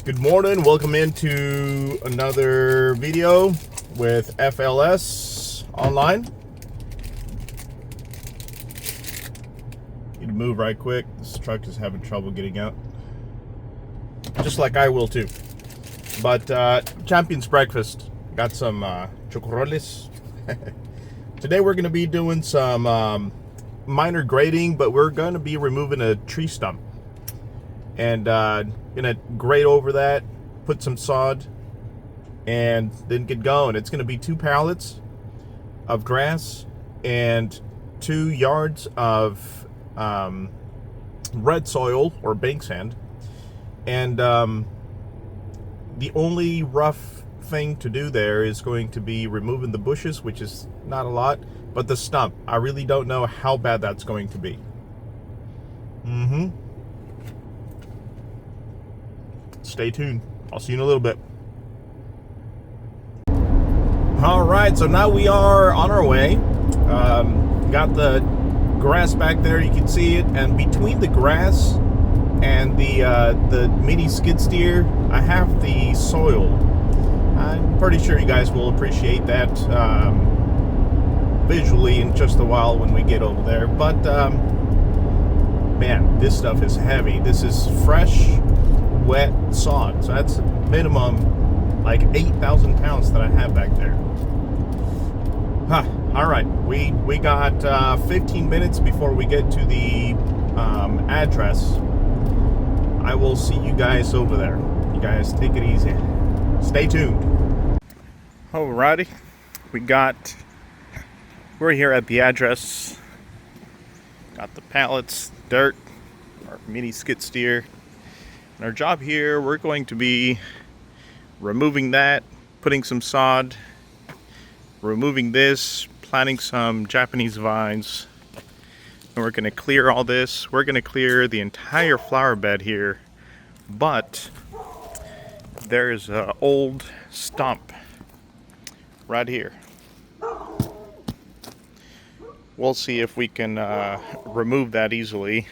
Good morning, welcome into another video with FLS online. Need to move right quick. This truck is having trouble getting out. Just like I will too. But Champion's Breakfast. Got some chocorroles. Today we're going to be doing some minor grading, but we're going to be removing a tree stump. And gonna grade over that, put some sod, and then get going. It's gonna be 2 pallets of grass and 2 yards of red soil or bank sand. And the only rough thing to do there is going to be removing the bushes, which is not a lot, but the stump, I really don't know how bad that's going to be. Stay tuned. I'll see you in a little bit. All right, so now we are on our way. Got the grass back there, you can see it, and between the grass and the mini skid steer, I have the soil. I'm pretty sure you guys will appreciate that visually in just a while when we get over there. But man, this stuff is heavy. This is fresh, wet sod, so that's minimum like 8,000 pounds that I have back there. All right, we got 15 minutes before we get to the address. I will see you guys over there. You guys take it easy. Stay tuned. Alrighty, we're here at the address. Got the pallets, dirt, our mini skid steer. And our job here, we're going to be removing that, putting some sod, removing this, planting some Japanese vines, and we're going to clear all this. We're going to clear the entire flower bed here, but there's an old stump right here. We'll see if we can remove that easily.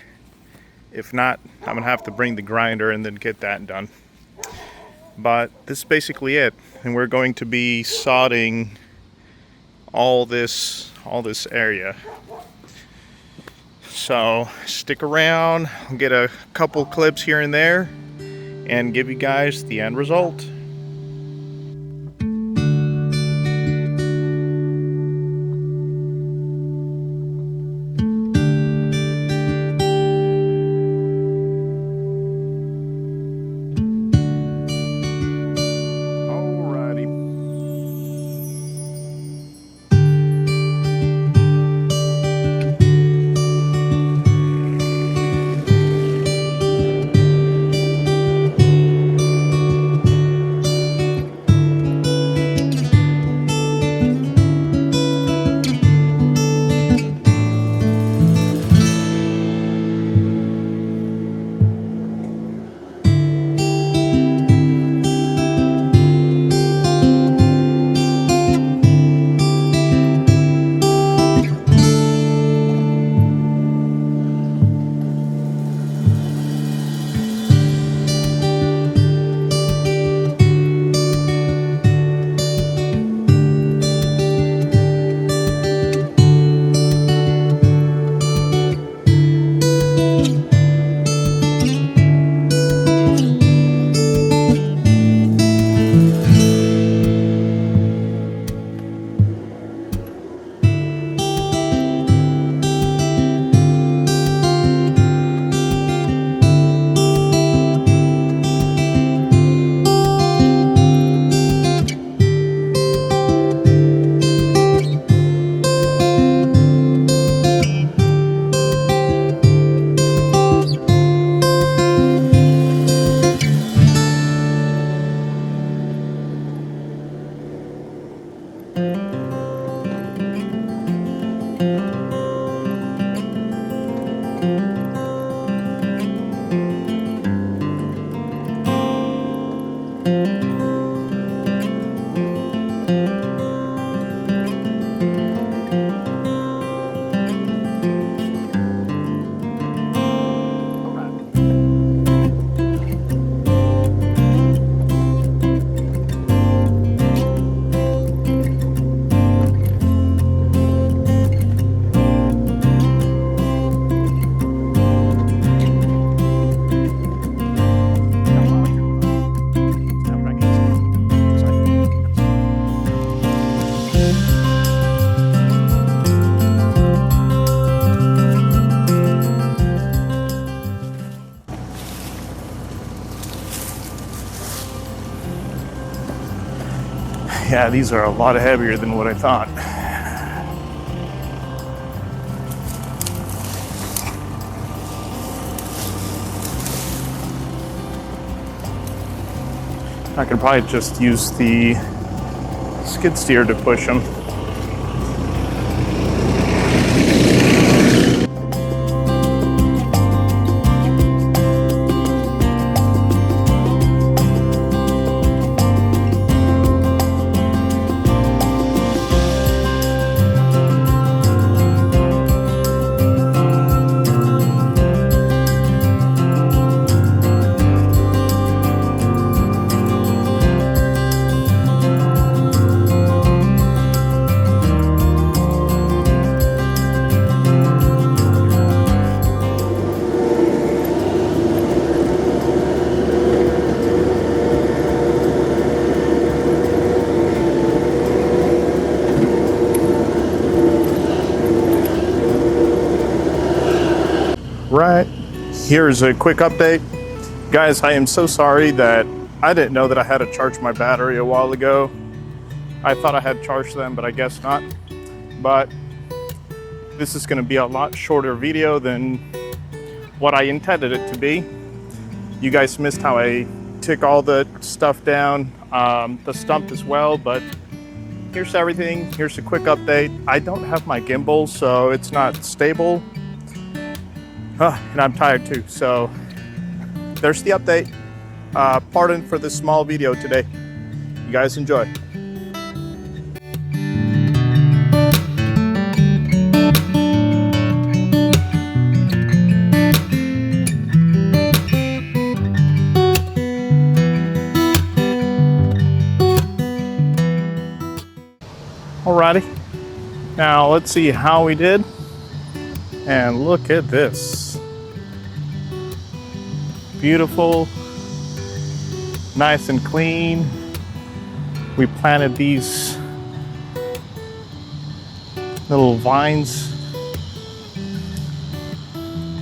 If not, I'm going to have to bring the grinder and then get that done. But this is basically it. And we're going to be sodding all this area. So stick around. I'll get a couple clips here and there and give you guys the end result. Yeah, these are a lot heavier than what I thought. I could probably just use the skid steer to push them. Right, here's a quick update. Guys, I am so sorry that I didn't know that I had to charge my battery a while ago. I thought I had charged them, but I guess not. But this is gonna be a lot shorter video than what I intended it to be. You guys missed how I took all the stuff down, the stump as well, but here's everything. Here's a quick update. I don't have my gimbal, so it's not stable. And I'm tired too, so there's the update. Pardon for this small video today. You guys enjoy. Alrighty, now let's see how we did. And look at this. Beautiful, nice and clean. We planted these little vines,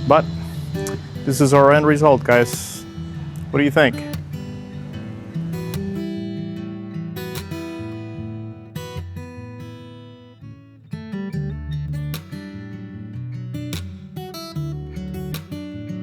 but this is our end result, guys. What do you think?